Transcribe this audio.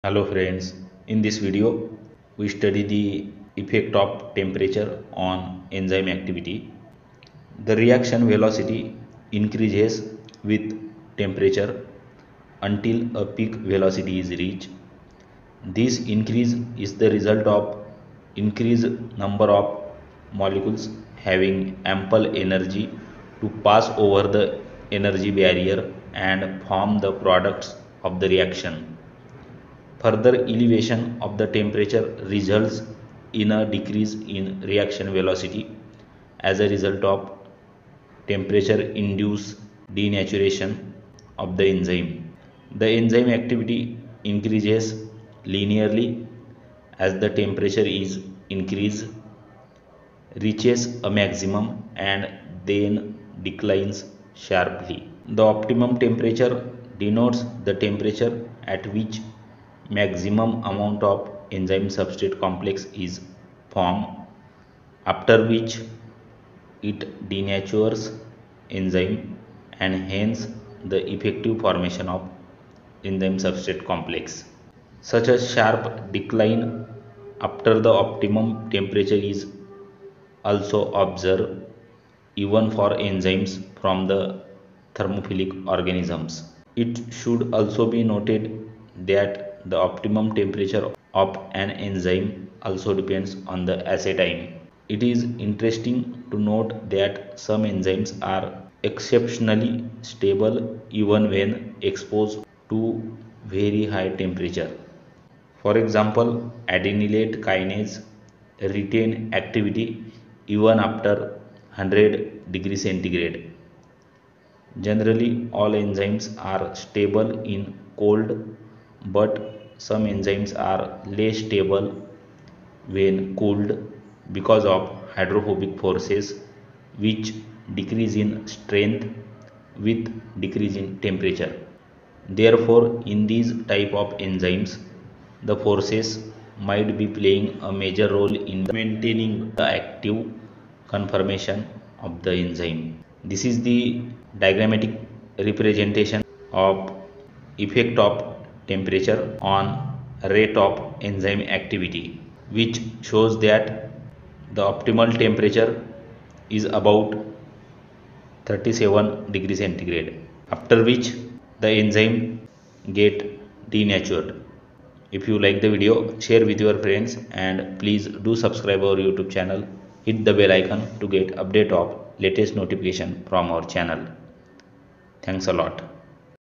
Hello friends, in this video we study the effect of temperature on enzyme activity. The reaction velocity increases with temperature until a peak velocity is reached. This increase is the result of increased number of molecules having ample energy to pass over the energy barrier and form the products of the reaction. Further elevation of the temperature results in a decrease in reaction velocity as a result of temperature induced denaturation of the enzyme. The enzyme activity increases linearly as the temperature is increased, reaches a maximum and then declines sharply. The optimum temperature denotes the temperature at which maximum amount of enzyme substrate complex is formed, after which it denatures enzyme and hence the effective formation of enzyme substrate complex. Such a sharp decline after the optimum temperature is also observed even for enzymes from the thermophilic organisms. It should also be noted that the optimum temperature of an enzyme also depends on the assay time. It is interesting to note that some enzymes are exceptionally stable even when exposed to very high temperature. For example, adenylate kinase retain activity even after 100 degrees centigrade. Generally, all enzymes are stable in cold, but some enzymes are less stable when cooled because of hydrophobic forces which decrease in strength with decrease in temperature. Therefore, in these type of enzymes, the forces might be playing a major role in maintaining the active conformation of the enzyme. This is the diagrammatic representation of effect of temperature on rate of enzyme activity, which shows that the optimal temperature is about 37 degrees centigrade, after which the enzyme get denatured. If you like the video, share with your friends and please do subscribe our YouTube channel. Hit the bell icon to get update of latest notification from our channel. Thanks a lot.